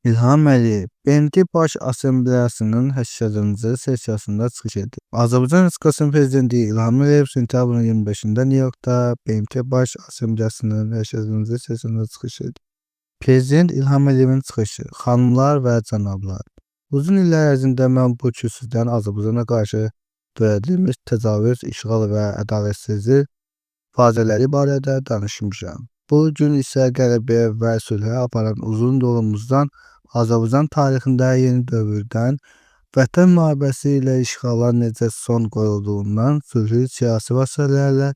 İlham Əliyev BMT Baş Assambleyasının 80-cı sessiyasında çıxış edib. Azərbaycan Respublikasının Prezidenti İlham Əliyev sentyabrın 25-də Nyu-Yorkda BMT Baş Assambleyasının 80-cı sessiyasında çıxış edib. Prezident İlham Əliyevin çıxışı, xanımlar və cənablar. Uzun illər ərzində mən bu kürsüdən Azərbaycana qarşı törədilmiş təcavüz, işğal və ədalətsizlik faciələri barədə danışmışam. Bu gün isə qələbəyə və sülhə aparan uzun yolumuzdan Azərbaycan tarixində yeni dövrdən Vətən müharibəsi ilə işğala necə son qoyulduğundan, sülhü siyasi vasitələrlə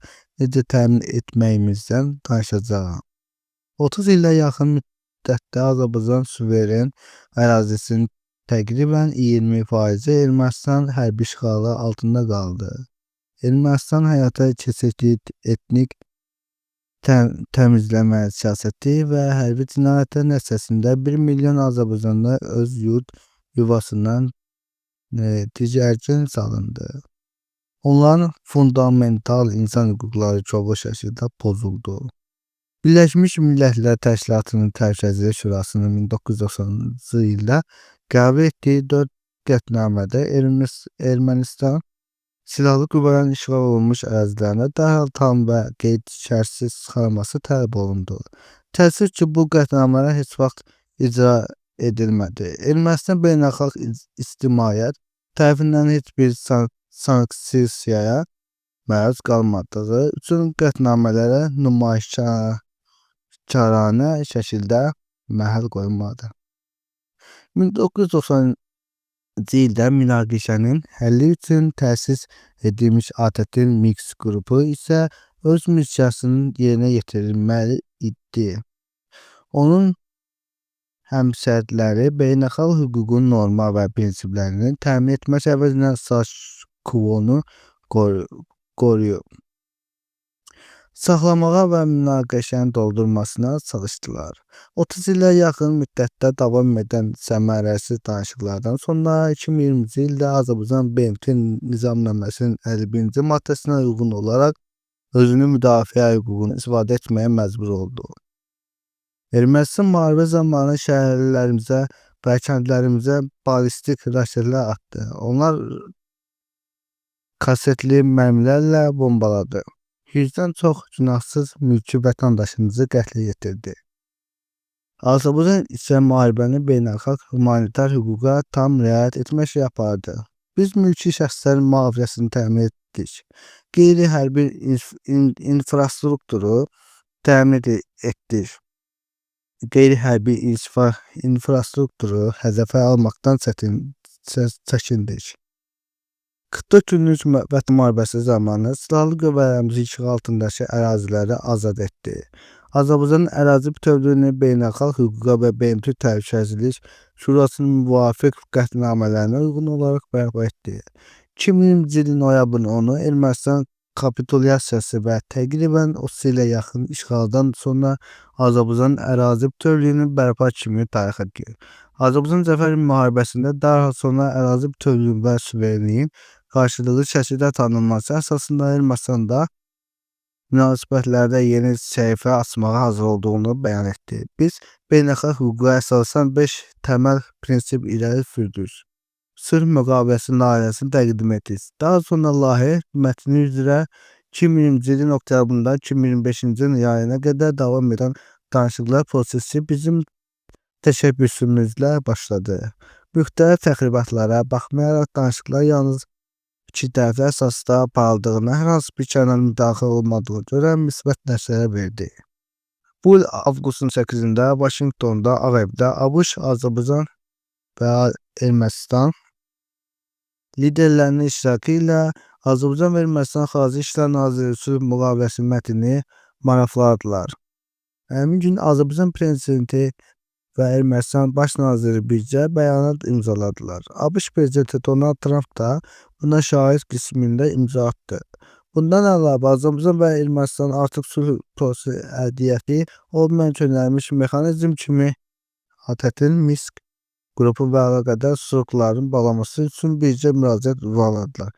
necə təmin etməyimizdən danışacağam. 30 ilə yaxın müddətdə Azərbaycan suveren ərazisinin təqribən 20% Ermənistan hərbi işğalı altında qaldı. Ermənistan həyata keçirdiyi etnik təmizləmə siyasəti və hərbi cinayətlər nəticəsində 1 milyon Azərbaycanlı öz yurt yuvasından digərgin salındı. Onların fundamental insan hüquqları kobud şəkildə pozuldu. Birləşmiş Millətlər Təşkilatının Təhlükəsizlik Şurasının 1990-cı ildə qəbul etdiyi 4 qətnamədə Ermənistan silahlı qüvvələrin işğal olunmuş ərazilərinə dərhal tam və qeyd-şərtsiz çıxarılması tələb olundu. Təəssüf ki, bu qətnamələr heç vaxt icra edilmədi. Ermənistan beynəlxalq ictimaiyyət tərəfindən heç bir sanksiyaya məruz qalmadığı üçün qətnamələrə nümayişkaranə şəkildə məhəl qoyulmadı. 1990 ildə münaqişənin həlli üçün təsis edilmiş ATƏT-in Minsk qrupu isə öz missiyasını yerinə yetirməli idi. Onun həmsədləri beynəlxalq hüququn norma və prinsiplərini təmin etmək əvəzinə status quo-nu qoruyub saxlamağa və münaqişənin doldurmasına çalışdılar. 30 ilə yaxın müddətdə davam edən səmərəsiz danışıqlardan sonra 2020-ci ildə Azərbaycan BMT Nizamnaməsinin 51-ci maddəsinə uyğun olaraq özünü müdafiə hüququnu istifadə etməyə məcbur oldu. Ermənistan müharibə zamanı şəhərlərimizə və kəndlərimizə ballistik raketlər atdı. Onlar kasetli mərmilərlə bombaladı. 100-dən çox günahsız mülki vətəndaşımızı qətlə yetirdi. Azərbaycan isə müharibəni beynəlxalq humanitar hüquqa tam riayət etməklə apardı. Biz mülki şəxslərin mühafizəsini təmin etdik. Qeyri-hərbi infrastrukturu təmin etdik. Qeyri-hərbi infrastrukturu hədəfə almaqdan çəkindik. 44 günlük Vətən müharibəsi zamanı silahlı qüvvələrimizi işğal altındakı əraziləri azad etdi. Azərbaycanın ərazi bütövlüyünü beynəlxalq hüquqa və BMT Təhlükəsizlik Şurasının müvafiq qətnamələrinə uyğun olaraq bərpa etdi. 2020-ci ilin noyabrın 10-u Ermənistan kapitulyasiyası və təqribən 30 ilə yaxın işğaldan sonra Azərbaycanın ərazi bütövlüyünün bərpa kimi tarixə girir. Azərbaycan Zəfər müharibəsində dərhal sonra ərazi bütövlüyü və suverenliyin qarşılıqlı şəkildə tanınması əsasında Ermənistanda münasibətlərdə yeni səhifə açmağa hazır olduğunu bəyan etdi. Biz beynəlxalq hüquqa əsasən 5 təməl prinsip irəli sürdük. Sülh müqaviləsi layihəsini təqdim etdik. Daha sonra layihə mətni üzrə 2020-ci ilin oktyabrından 2025-ci ilin yayına qədər davam edən danışıqlar prosesi bizim təşəbbüsümüzlə başladı. Müxtəlif təxribatlara baxmayaraq danışıqlar yalnız iki tərəfli əsasda aparıldığına, hər hansı bir kənar müdaxilə olmadığına görə müsbət nəticələr verdi. Bu il avqustun 8-də Vaşinqtonda Ağ Evdə ABŞ, Azərbaycan və Ermənistan liderlərinin iştirakı ilə Azərbaycan və Ermənistan Xarici İşlər Nazirləri sülh müqaviləsi mətnini maraqladılar. Həmin gün Azərbaycan prezidenti və Ermənistan baş naziri birgə bəyanat imzaladılar. ABŞ prezidenti Donald Trump da buna şahid qismində imza atdı. Bundan əlavə Azərbaycan və Ermənistan artıq sülh prosesi əddiyyəti olmayan könüllənmiş mexanizm kimi ATƏT-in Minsk qrupu və əlaqədar strukturların bağlanması üçün birgə müraciət ünvanladılar.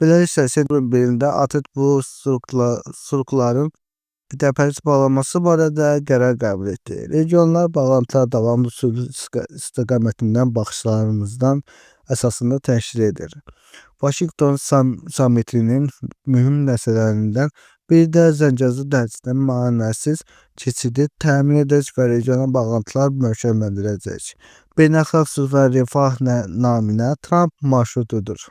Beləliklə, sentyabrın 1-də ATƏT bu strukturların mütəmərkəz bağlanması barədə qərar qəbul etdi. Regionlar bağlantılar davamlı sülh istiqamətindən baxışlarımızdan əsasında təşkil edir. Vaşinqton sammitinin mühüm məsələlərindən biri də Zəngəzur dəhlizinin maneəsiz keçidi təmin edəcək və regional bağlantılar möhkəmləndirəcək. Beynəlxalq sülh və rifah naminə Tramp marşrutudur.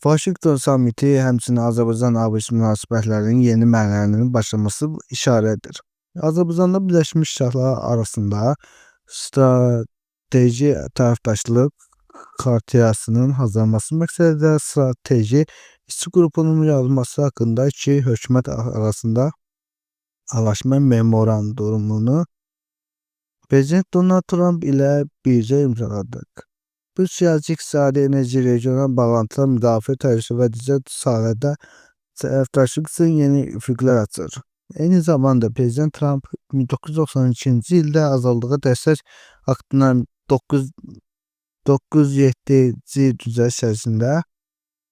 Vaşinqton sammiti həmçinin Azərbaycan-ABŞ münasibətlərinin yeni mərhələnin başlaması işarədir. Azərbaycanda Birləşmiş Ştatlar arasında strateji tərəfdaşlıq xaritəsinin hazırlanması məqsədilə strateji işçi qrupunun yaradılması haqqında iki hökumət arasında anlaşma memorandumunu Prezident Donald Trump ilə birgə imzaladıq. Bu siyasi, iqtisadi, enerji, regional bağlantılar, müdafiə, təhlükəsizlik və digər sahələrdə tərəfdaşlıq üçün yeni üfüqlər açır. Eyni zamanda Prezident Trump 1992-ci ildə azaldığı dəstək aktına 907-ci düzəliş çərçivəsində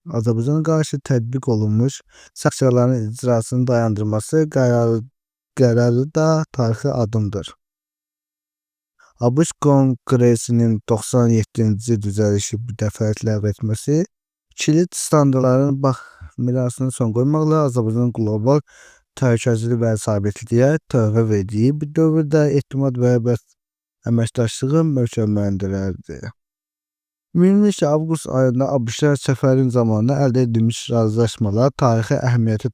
Azərbaycana qarşı tətbiq olunmuş sanksiyaların icrasını dayandırması qərarı da tarixi addımdır. ABŞ Konqresinin 97-ci düzəlişi bir dəfəlik ləğv etməsi, kilit standartların mirasına son qoymaqla Azərbaycanın qlobal təhlükəsizlik və sabitliyə töhfə verdiyi bir dövrdə etimad və əməkdaşlığı möhkəmləndirərdi. Ümumilikdə avqust ayında ABŞ səfərin zamanı əldə edilmiş razılaşmalar tarixi əhəmiyyəti